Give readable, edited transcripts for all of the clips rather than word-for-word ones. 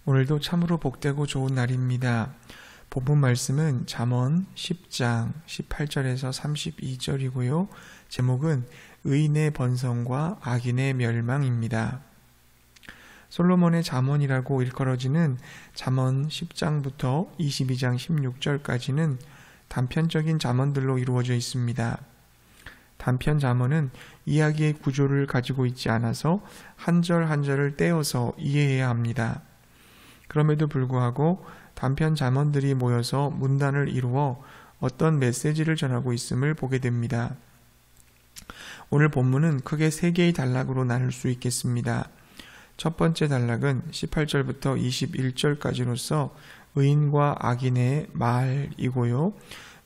오늘도 참으로 복되고 좋은 날입니다. 본문 말씀은 잠언 10장 18절에서 32절이고요. 제목은 의인의 번성과 악인의 멸망입니다. 솔로몬의 잠언이라고 일컬어지는 잠언 10장부터 22장 16절까지는 단편적인 잠언들로 이루어져 있습니다. 단편 잠언은 이야기의 구조를 가지고 있지 않아서 한 절 한 절을 떼어서 이해해야 합니다. 그럼에도 불구하고 단편 잠언들이 모여서 문단을 이루어 어떤 메시지를 전하고 있음을 보게 됩니다. 오늘 본문은 크게 세 개의 단락으로 나눌 수 있겠습니다. 첫 번째 단락은 18절부터 21절까지로서 의인과 악인의 말이고요.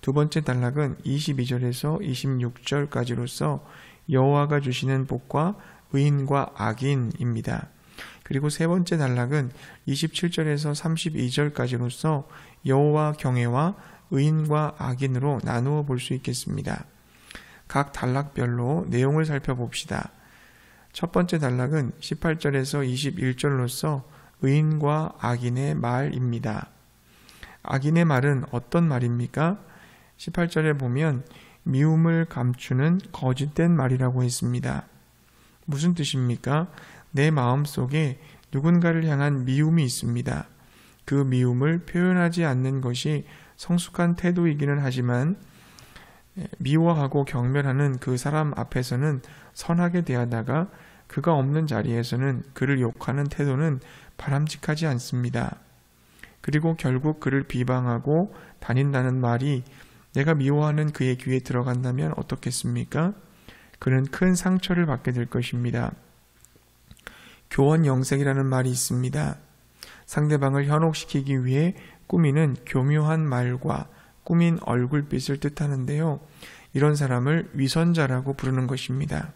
두 번째 단락은 22절에서 26절까지로서 여호와가 주시는 복과 의인과 악인입니다. 그리고 세 번째 단락은 27절에서 32절까지로서 여호와 경외와 의인과 악인으로 나누어 볼 수 있겠습니다. 각 단락별로 내용을 살펴봅시다. 첫 번째 단락은 18절에서 21절로서 의인과 악인의 말입니다. 악인의 말은 어떤 말입니까? 18절에 보면 미움을 감추는 거짓된 말이라고 했습니다. 무슨 뜻입니까? 내 마음속에 누군가를 향한 미움이 있습니다. 그 미움을 표현하지 않는 것이 성숙한 태도이기는 하지만 미워하고 경멸하는 그 사람 앞에서는 선하게 대하다가 그가 없는 자리에서는 그를 욕하는 태도는 바람직하지 않습니다. 그리고 결국 그를 비방하고 다닌다는 말이 내가 미워하는 그의 귀에 들어간다면 어떻겠습니까? 그는 큰 상처를 받게 될 것입니다. 교원영색이라는 말이 있습니다. 상대방을 현혹시키기 위해 꾸미는 교묘한 말과 꾸민 얼굴빛을 뜻하는데요. 이런 사람을 위선자라고 부르는 것입니다.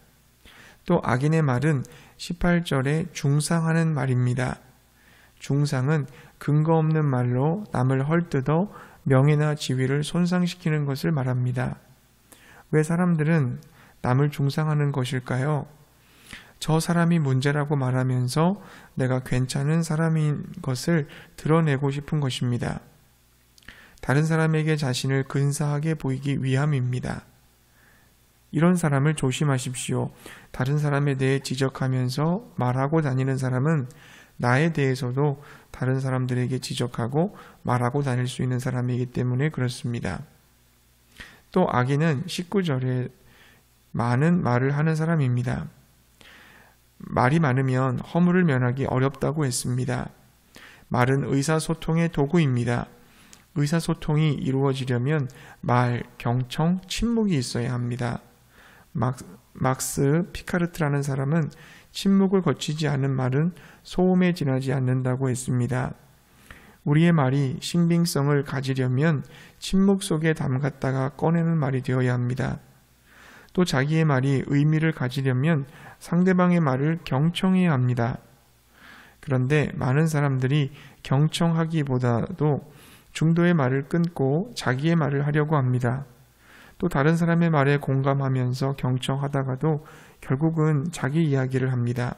또 악인의 말은 18절에 중상하는 말입니다. 중상은 근거 없는 말로 남을 헐뜯어 명예나 지위를 손상시키는 것을 말합니다. 왜 사람들은 남을 중상하는 것일까요? 저 사람이 문제라고 말하면서 내가 괜찮은 사람인 것을 드러내고 싶은 것입니다. 다른 사람에게 자신을 근사하게 보이기 위함입니다. 이런 사람을 조심하십시오. 다른 사람에 대해 지적하면서 말하고 다니는 사람은 나에 대해서도 다른 사람들에게 지적하고 말하고 다닐 수 있는 사람이기 때문에 그렇습니다. 또 악인은 19절에 많은 말을 하는 사람입니다. 말이 많으면 허물을 면하기 어렵다고 했습니다. 말은 의사소통의 도구입니다. 의사소통이 이루어지려면 말, 경청, 침묵이 있어야 합니다. 막스 피카르트라는 사람은 침묵을 거치지 않은 말은 소음에 지나지 않는다고 했습니다. 우리의 말이 신빙성을 가지려면 침묵 속에 담갔다가 꺼내는 말이 되어야 합니다. 또 자기의 말이 의미를 가지려면 상대방의 말을 경청해야 합니다. 그런데 많은 사람들이 경청하기보다도 중도의 말을 끊고 자기의 말을 하려고 합니다. 또 다른 사람의 말에 공감하면서 경청하다가도 결국은 자기 이야기를 합니다.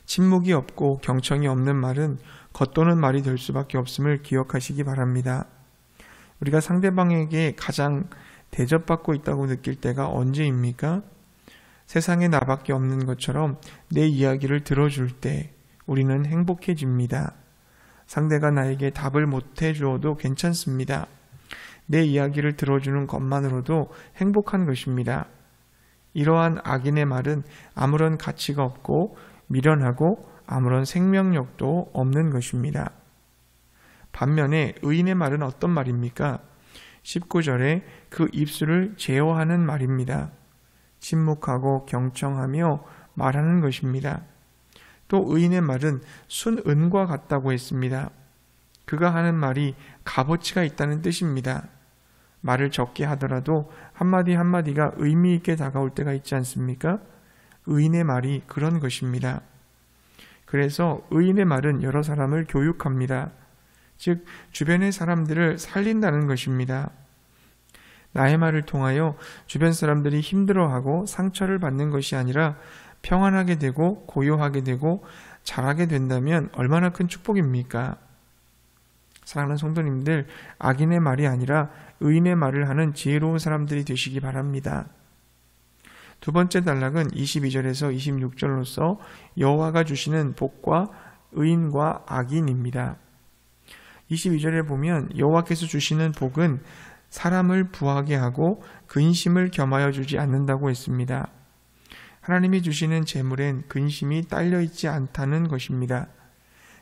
침묵이 없고 경청이 없는 말은 겉도는 말이 될 수밖에 없음을 기억하시기 바랍니다. 우리가 상대방에게 가장 대접받고 있다고 느낄 때가 언제입니까? 세상에 나밖에 없는 것처럼 내 이야기를 들어줄 때 우리는 행복해집니다. 상대가 나에게 답을 못 해주어도 괜찮습니다. 내 이야기를 들어주는 것만으로도 행복한 것입니다. 이러한 악인의 말은 아무런 가치가 없고 미련하고 아무런 생명력도 없는 것입니다. 반면에 의인의 말은 어떤 말입니까? 19절에 그 입술을 제어하는 말입니다. 침묵하고 경청하며 말하는 것입니다. 또 의인의 말은 순은과 같다고 했습니다. 그가 하는 말이 값어치가 있다는 뜻입니다. 말을 적게 하더라도 한마디 한마디가 의미 있게 다가올 때가 있지 않습니까? 의인의 말이 그런 것입니다. 그래서 의인의 말은 여러 사람을 교육합니다. 즉 주변의 사람들을 살린다는 것입니다. 나의 말을 통하여 주변 사람들이 힘들어하고 상처를 받는 것이 아니라 평안하게 되고 고요하게 되고 잘하게 된다면 얼마나 큰 축복입니까? 사랑하는 성도님들, 악인의 말이 아니라 의인의 말을 하는 지혜로운 사람들이 되시기 바랍니다. 두 번째 단락은 22절에서 26절로서 여호와가 주시는 복과 의인과 악인입니다. 22절에 보면 여호와께서 주시는 복은 사람을 부하게 하고 근심을 겸하여 주지 않는다고 했습니다. 하나님이 주시는 재물엔 근심이 딸려있지 않다는 것입니다.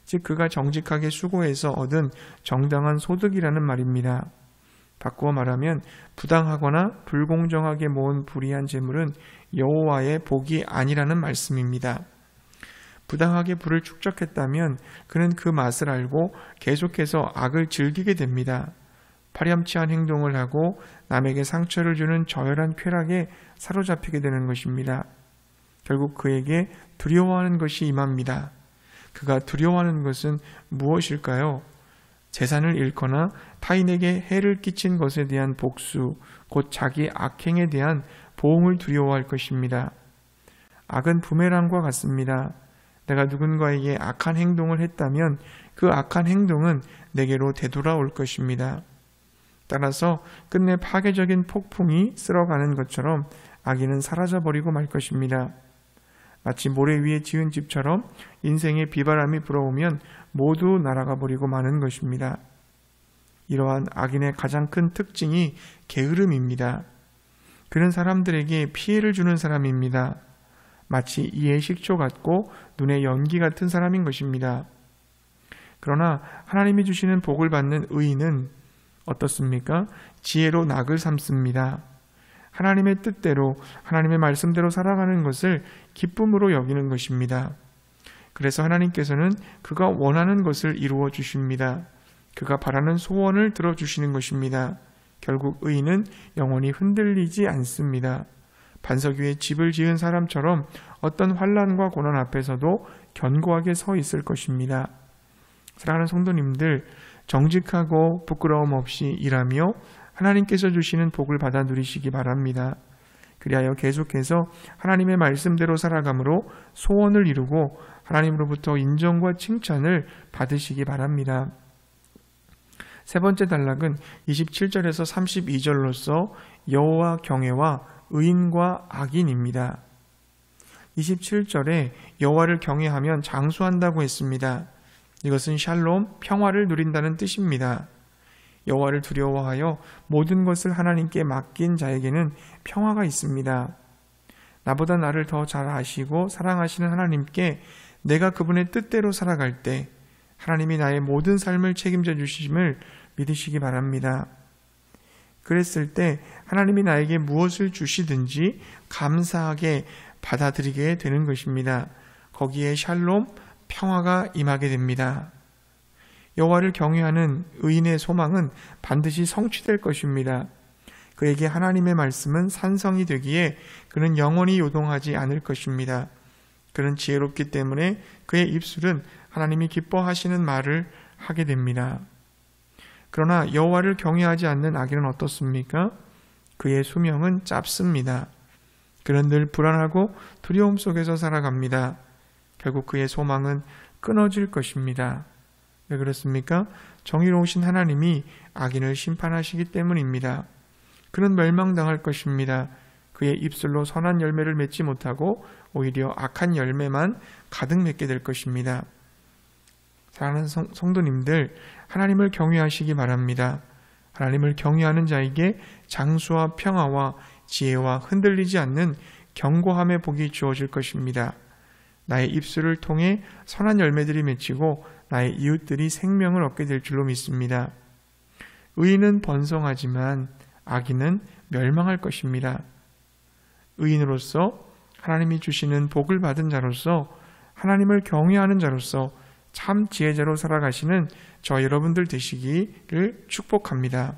즉 그가 정직하게 수고해서 얻은 정당한 소득이라는 말입니다. 바꾸어 말하면 부당하거나 불공정하게 모은 불의한 재물은 여호와의 복이 아니라는 말씀입니다. 부당하게 부를 축적했다면 그는 그 맛을 알고 계속해서 악을 즐기게 됩니다. 파렴치한 행동을 하고 남에게 상처를 주는 저열한 쾌락에 사로잡히게 되는 것입니다. 결국 그에게 두려워하는 것이 임합니다. 그가 두려워하는 것은 무엇일까요? 재산을 잃거나 타인에게 해를 끼친 것에 대한 복수, 곧 자기 악행에 대한 보응을 두려워할 것입니다. 악은 부메랑과 같습니다. 내가 누군가에게 악한 행동을 했다면 그 악한 행동은 내게로 되돌아올 것입니다. 따라서 끝내 파괴적인 폭풍이 쓸어가는 것처럼 악인은 사라져버리고 말 것입니다. 마치 모래 위에 지은 집처럼 인생의 비바람이 불어오면 모두 날아가 버리고 마는 것입니다. 이러한 악인의 가장 큰 특징이 게으름입니다. 그는 사람들에게 피해를 주는 사람입니다. 마치 이의 식초 같고 눈의 연기 같은 사람인 것입니다. 그러나 하나님이 주시는 복을 받는 의인은 어떻습니까? 지혜로 낙을 삼습니다. 하나님의 뜻대로 하나님의 말씀대로 살아가는 것을 기쁨으로 여기는 것입니다. 그래서 하나님께서는 그가 원하는 것을 이루어 주십니다. 그가 바라는 소원을 들어주시는 것입니다. 결국 의인은 영원히 흔들리지 않습니다. 반석 위에 집을 지은 사람처럼 어떤 환난과 고난 앞에서도 견고하게 서 있을 것입니다. 사랑하는 성도님들, 정직하고 부끄러움 없이 일하며 하나님께서 주시는 복을 받아 누리시기 바랍니다. 그리하여 계속해서 하나님의 말씀대로 살아감으로 소원을 이루고 하나님으로부터 인정과 칭찬을 받으시기 바랍니다. 세 번째 단락은 27절에서 32절로서 여호와 경외와 의인과 악인입니다. 27절에 여호와를 경외하면 장수한다고 했습니다. 이것은 샬롬, 평화를 누린다는 뜻입니다. 여호와를 두려워하여 모든 것을 하나님께 맡긴 자에게는 평화가 있습니다. 나보다 나를 더 잘 아시고 사랑하시는 하나님께 내가 그분의 뜻대로 살아갈 때 하나님이 나의 모든 삶을 책임져 주심을 믿으시기 바랍니다. 그랬을 때 하나님이 나에게 무엇을 주시든지 감사하게 받아들이게 되는 것입니다. 거기에 샬롬, 평화가 임하게 됩니다. 여호와를 경외하는 의인의 소망은 반드시 성취될 것입니다. 그에게 하나님의 말씀은 산성이 되기에 그는 영원히 요동하지 않을 것입니다. 그는 지혜롭기 때문에 그의 입술은 하나님이 기뻐하시는 말을 하게 됩니다. 그러나 여호와를 경외하지 않는 악인은 어떻습니까? 그의 수명은 짧습니다. 그는 늘 불안하고 두려움 속에서 살아갑니다. 결국 그의 소망은 끊어질 것입니다. 왜 그렇습니까? 정의로우신 하나님이 악인을 심판하시기 때문입니다. 그는 멸망당할 것입니다. 그의 입술로 선한 열매를 맺지 못하고 오히려 악한 열매만 가득 맺게 될 것입니다. 사랑하는 성도님들, 하나님을 경외하시기 바랍니다. 하나님을 경외하는 자에게 장수와 평화와 지혜와 흔들리지 않는 견고함의 복이 주어질 것입니다. 나의 입술을 통해 선한 열매들이 맺히고 나의 이웃들이 생명을 얻게 될 줄로 믿습니다. 의인은 번성하지만 악인은 멸망할 것입니다. 의인으로서 하나님이 주시는 복을 받은 자로서 하나님을 경외하는 자로서 참 지혜자로 살아가시는 저 여러분들 되시기를 축복합니다.